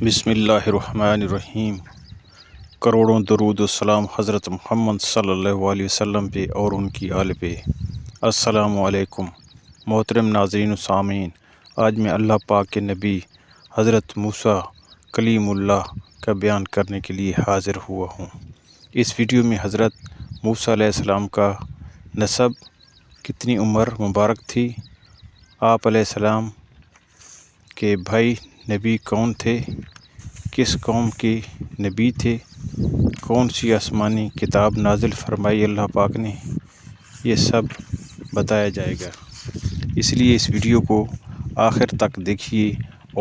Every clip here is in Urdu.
بسم اللہ الرحمن الرحیم۔ کروڑوں درود و سلام حضرت محمد صلی اللہ علیہ وسلم پہ اور ان کی آل پہ۔ السلام علیکم محترم ناظرین و سامعین، آج میں اللہ پاک کے نبی حضرت موسیٰ کلیم اللہ کا بیان کرنے کے لیے حاضر ہوا ہوں۔ اس ویڈیو میں حضرت موسیٰ علیہ السلام کا نسب، کتنی عمر مبارک تھی، آپ علیہ السلام کے بھائی نبی کون تھے، کس قوم کے نبی تھے، کون سی آسمانی کتاب نازل فرمائی اللہ پاک نے، یہ سب بتایا جائے گا۔ اس لیے اس ویڈیو کو آخر تک دیکھیے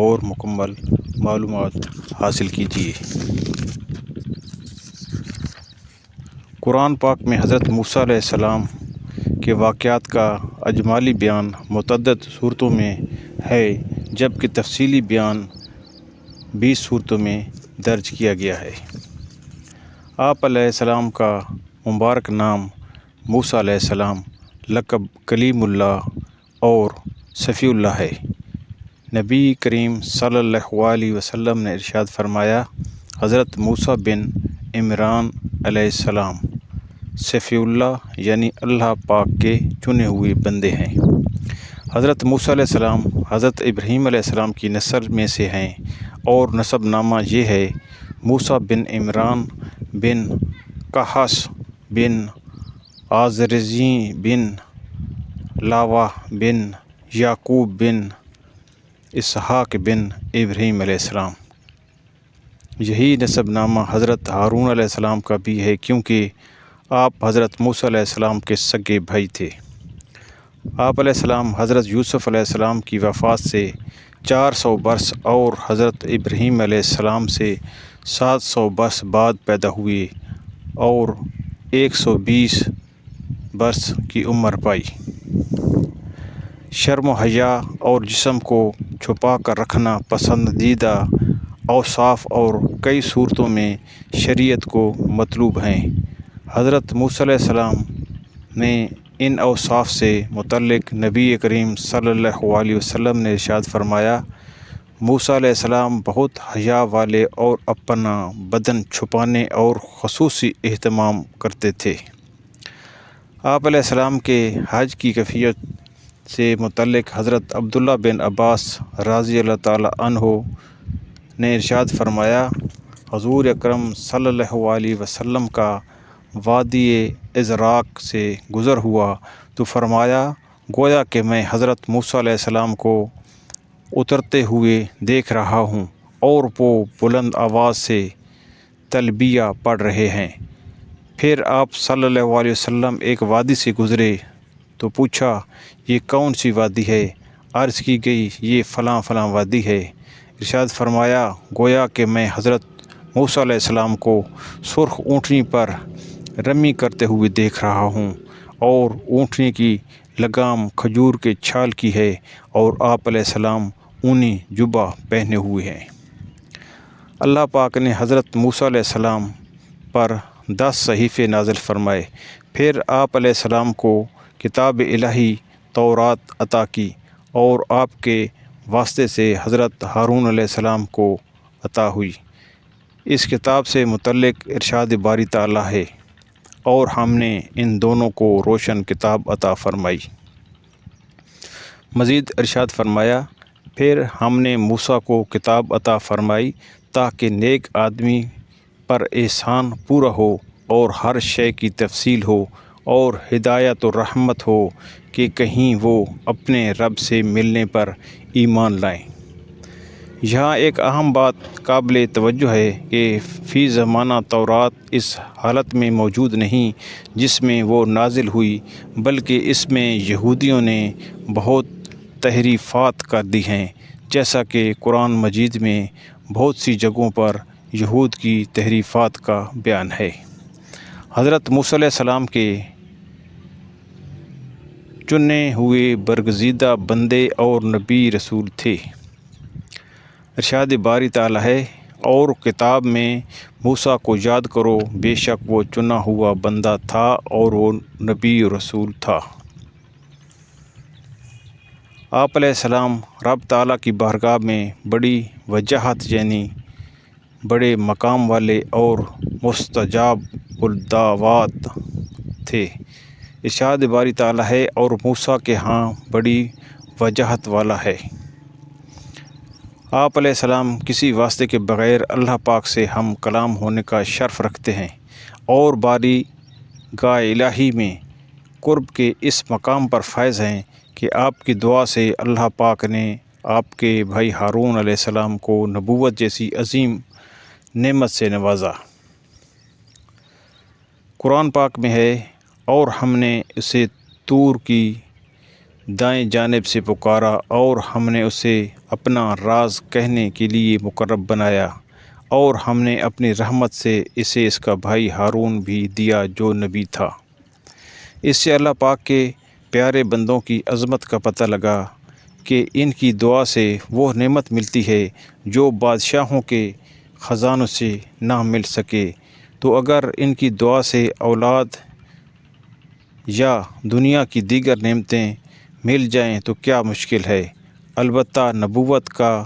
اور مکمل معلومات حاصل کیجیے۔ قرآن پاک میں حضرت موسیٰ علیہ السلام کے واقعات کا اجمالی بیان متعدد صورتوں میں ہے، جبکہ تفصیلی بیان 20 صورتوں میں درج کیا گیا ہے۔ آپ علیہ السلام کا مبارک نام موسیٰ علیہ السلام، لقب کلیم اللہ اور صفی اللہ ہے۔ نبی کریم صلی اللہ علیہ وسلم نے ارشاد فرمایا، حضرت موسیٰ بن عمران علیہ السلام صفی اللہ یعنی اللہ پاک کے چنے ہوئے بندے ہیں۔ حضرت موسیٰ علیہ السلام حضرت ابراہیم علیہ السلام کی نسل میں سے ہیں اور نسب نامہ یہ ہے: موسیٰ بن عمران بن قحص بن عزرزی بن لاوہ بن یعقوب بن اسحاق بن ابراہیم علیہ السلام۔ یہی نسب نامہ حضرت ہارون علیہ السلام کا بھی ہے، کیونکہ آپ حضرت موسیٰ علیہ السلام کے سگے بھائی تھے۔ آپ علیہ السلام حضرت یوسف علیہ السلام کی وفات سے 400 برس اور حضرت ابراہیم علیہ السلام سے 700 برس بعد پیدا ہوئے اور 120 برس کی عمر پائی۔ شرم و حیا اور جسم کو چھپا کر رکھنا پسندیدہ اوصاف اور کئی صورتوں میں شریعت کو مطلوب ہیں۔ حضرت موسیٰ علیہ السلام نے ان اوصاف سے متعلق نبی کریم صلی اللہ علیہ وسلم نے ارشاد فرمایا، موسیٰ علیہ السلام بہت حیا والے اور اپنا بدن چھپانے اور خصوصی اہتمام کرتے تھے۔ آپ علیہ السلام کے حج کی کیفیت سے متعلق حضرت عبداللہ بن عباس رضی اللہ تعالی عنہ نے ارشاد فرمایا، حضور اکرم صلی اللہ علیہ وسلم کا وادی ازراق سے گزر ہوا تو فرمایا، گویا کہ میں حضرت موسیٰ علیہ السلام کو اترتے ہوئے دیکھ رہا ہوں اور وہ بلند آواز سے تلبیہ پڑھ رہے ہیں۔ پھر آپ صلی اللہ علیہ وسلم ایک وادی سے گزرے تو پوچھا، یہ کون سی وادی ہے؟ عرض کی گئی، یہ فلاں فلاں وادی ہے۔ ارشاد فرمایا، گویا کہ میں حضرت موسیٰ علیہ السلام کو سرخ اونٹنی پر رمی کرتے ہوئے دیکھ رہا ہوں اور اونٹنی کی لگام کھجور کے چھال کی ہے اور آپ علیہ السلام اونی جبہ پہنے ہوئے ہیں۔ اللہ پاک نے حضرت موسیٰ علیہ السلام پر 10 صحیفے نازل فرمائے، پھر آپ علیہ السلام کو کتاب الہی تورات عطا کی اور آپ کے واسطے سے حضرت ہارون علیہ السلام کو عطا ہوئی۔ اس کتاب سے متعلق ارشاد باری تعالیٰ ہے، اور ہم نے ان دونوں کو روشن کتاب عطا فرمائی۔ مزید ارشاد فرمایا، پھر ہم نے موسیٰ کو کتاب عطا فرمائی تاکہ نیک آدمی پر احسان پورا ہو اور ہر شے کی تفصیل ہو اور ہدایت و رحمت ہو کہ کہیں وہ اپنے رب سے ملنے پر ایمان لائیں۔ یہاں ایک اہم بات قابل توجہ ہے کہ فی زمانہ تورات اس حالت میں موجود نہیں جس میں وہ نازل ہوئی، بلکہ اس میں یہودیوں نے بہت تحریفات کر دی ہیں، جیسا کہ قرآن مجید میں بہت سی جگہوں پر یہود کی تحریفات کا بیان ہے۔ حضرت موسیٰ علیہ السلام کے چنے ہوئے برگزیدہ بندے اور نبی رسول تھے۔ ارشاد باری تعالیٰ ہے، اور کتاب میں موسیٰ کو یاد کرو، بے شک وہ چنا ہوا بندہ تھا اور وہ نبی رسول تھا۔ آپ علیہ السلام رب تعالیٰ کی بارگاہ میں بڑی وجاہت یعنی بڑے مقام والے اور مستجاب الدعوات تھے۔ ارشاد باری تعالیٰ ہے اور موسیٰ کے ہاں بڑی وجاہت والا ہے۔ آپ علیہ السلام کسی واسطے کے بغیر اللہ پاک سے ہم کلام ہونے کا شرف رکھتے ہیں اور باری گاہ الہی میں قرب کے اس مقام پر فائز ہیں کہ آپ کی دعا سے اللہ پاک نے آپ کے بھائی ہارون علیہ السلام کو نبوت جیسی عظیم نعمت سے نوازا۔ قرآن پاک میں ہے، اور ہم نے اسے طور کی دائیں جانب سے پکارا اور ہم نے اسے اپنا راز کہنے کے لیے مقرب بنایا، اور ہم نے اپنی رحمت سے اسے اس کا بھائی ہارون بھی دیا جو نبی تھا۔ اس سے اللہ پاک کے پیارے بندوں کی عظمت کا پتہ لگا کہ ان کی دعا سے وہ نعمت ملتی ہے جو بادشاہوں کے خزانوں سے نہ مل سکے۔ تو اگر ان کی دعا سے اولاد یا دنیا کی دیگر نعمتیں مل جائیں تو کیا مشکل ہے۔ البتہ نبوت کا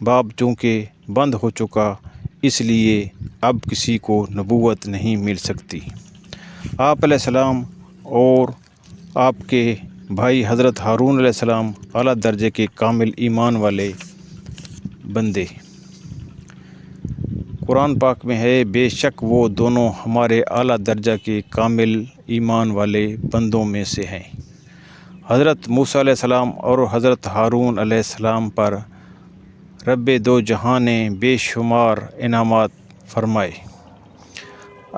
باب چونکہ بند ہو چکا، اس لیے اب کسی کو نبوت نہیں مل سکتی۔ آپ علیہ السلام اور آپ کے بھائی حضرت ہارون علیہ السلام اعلیٰ درجے کے کامل ایمان والے بندے۔ قرآن پاک میں ہے، بے شک وہ دونوں ہمارے اعلیٰ درجہ کے کامل ایمان والے بندوں میں سے ہیں۔ حضرت موسیٰ علیہ السلام اور حضرت ہارون علیہ السلام پر رب دو جہاں نے بے شمار انعامات فرمائے۔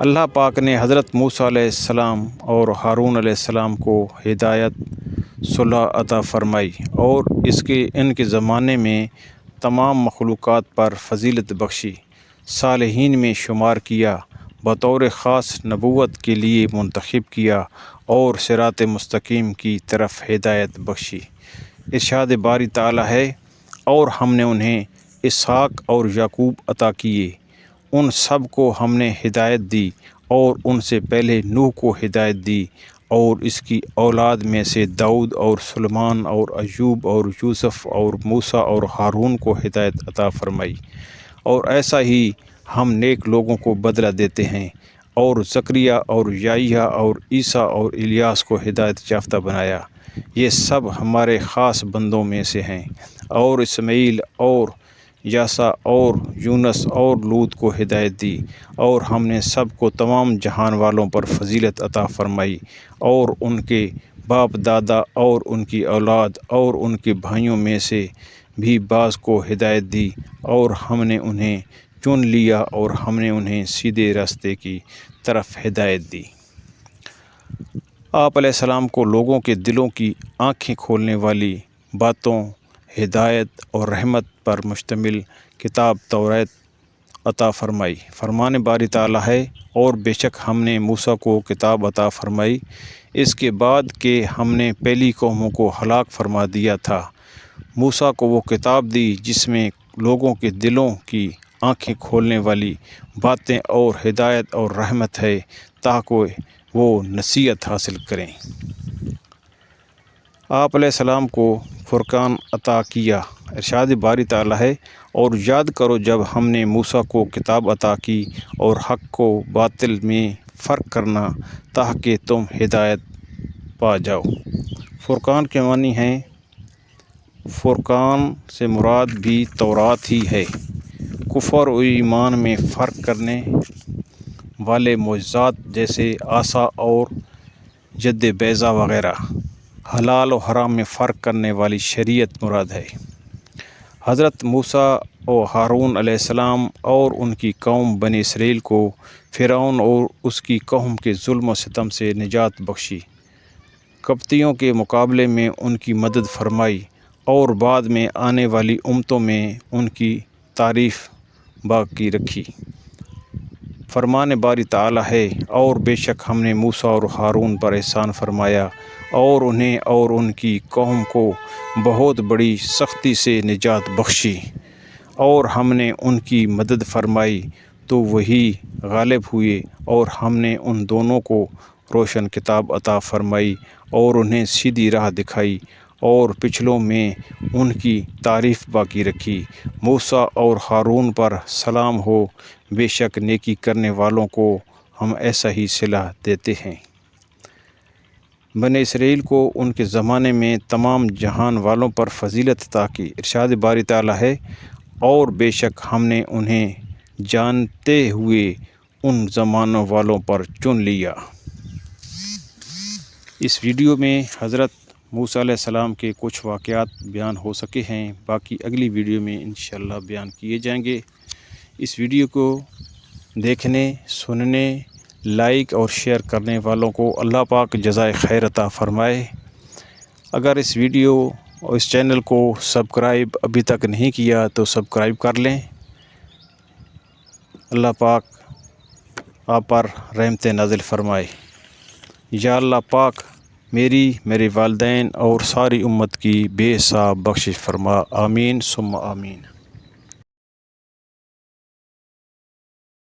اللہ پاک نے حضرت موسیٰ علیہ السلام اور ہارون علیہ السلام کو ہدایت صلح عطا فرمائی اور ان کے زمانے میں تمام مخلوقات پر فضیلت بخشی، صالحین میں شمار کیا، بطور خاص نبوت کے لیے منتخب کیا اور صراط مستقیم کی طرف ہدایت بخشی۔ ارشاد باری تعالیٰ ہے، اور ہم نے انہیں اسحاق اور یعقوب عطا کیے، ان سب کو ہم نے ہدایت دی اور ان سے پہلے نوح کو ہدایت دی اور اس کی اولاد میں سے داؤد اور سلیمان اور ایوب اور یوسف اور موسیٰ اور ہارون کو ہدایت عطا فرمائی، اور ایسا ہی ہم نیک لوگوں کو بدلہ دیتے ہیں، اور زکریا اور یحییٰ اور عیسیٰ اور الیاس کو ہدایت یافتہ بنایا، یہ سب ہمارے خاص بندوں میں سے ہیں، اور اسماعیل اور یاسع اور یونس اور لوط کو ہدایت دی، اور ہم نے سب کو تمام جہان والوں پر فضیلت عطا فرمائی، اور ان کے باپ دادا اور ان کی اولاد اور ان کے بھائیوں میں سے بھی بعض کو ہدایت دی، اور ہم نے انہیں چن لیا اور ہم نے انہیں سیدھے راستے کی طرف ہدایت دی۔ آپ علیہ السلام کو لوگوں کے دلوں کی آنکھیں کھولنے والی باتوں، ہدایت اور رحمت پر مشتمل کتاب توریت عطا فرمائی۔ فرمان باری تعالیٰ ہے، اور بے شک ہم نے موسیٰ کو کتاب عطا فرمائی اس کے بعد کہ ہم نے پہلی قوموں کو ہلاک فرما دیا تھا۔ موسیٰ کو وہ کتاب دی جس میں لوگوں کے دلوں کی آنکھیں کھولنے والی باتیں اور ہدایت اور رحمت ہے تاکہ وہ نصیحت حاصل کریں۔ آپ علیہ السلام کو فرقان عطا کیا۔ ارشاد باری تعالیٰ ہے، اور یاد کرو جب ہم نے موسیٰ کو کتاب عطا کی اور حق و باطل میں فرق کرنا تاکہ تم ہدایت پا جاؤ۔ فرقان کے معنی ہیں، فرقان سے مراد بھی تورات ہی ہے۔ کفر و ایمان میں فرق کرنے والے معجزات جیسے عصا اور ید بیضا وغیرہ، حلال و حرام میں فرق کرنے والی شریعت مراد ہے۔ حضرت موسیٰ و ہارون علیہ السلام اور ان کی قوم بنی اسرائیل کو فرعون اور اس کی قوم کے ظلم و ستم سے نجات بخشی، قبطیوں کے مقابلے میں ان کی مدد فرمائی، اور بعد میں آنے والی امتوں میں ان کی تعریف باقی رکھی۔ فرمان باری تعالیٰ ہے، اور بے شک ہم نے موسیٰ اور ہارون پر احسان فرمایا اور انہیں اور ان کی قوم کو بہت بڑی سختی سے نجات بخشی، اور ہم نے ان کی مدد فرمائی تو وہی غالب ہوئے، اور ہم نے ان دونوں کو روشن کتاب عطا فرمائی اور انہیں سیدھی راہ دکھائی، اور پچھلوں میں ان کی تعریف باقی رکھی۔ موسیٰ اور ہارون پر سلام ہو، بے شک نیکی کرنے والوں کو ہم ایسا ہی صلہ دیتے ہیں۔ بنی اسرائیل کو ان کے زمانے میں تمام جہان والوں پر فضیلت عطا کی۔ ارشاد باری تعالیٰ ہے، اور بے شک ہم نے انہیں جانتے ہوئے ان زمانوں والوں پر چن لیا۔ اس ویڈیو میں حضرت موسیٰ علیہ السلام کے کچھ واقعات بیان ہو سکے ہیں، باقی اگلی ویڈیو میں انشاءاللہ بیان کیے جائیں گے۔ اس ویڈیو کو دیکھنے، سننے، لائک اور شیئر کرنے والوں کو اللہ پاک جزائے خیر عطا فرمائے۔ اگر اس ویڈیو اور اس چینل کو سبسکرائب ابھی تک نہیں کیا تو سبسکرائب کر لیں۔ اللہ پاک آپ پر رحمت نازل فرمائے۔ یا اللہ پاک میرے والدین اور ساری امت کی بے حساب بخشش فرما، آمین ثم آمین۔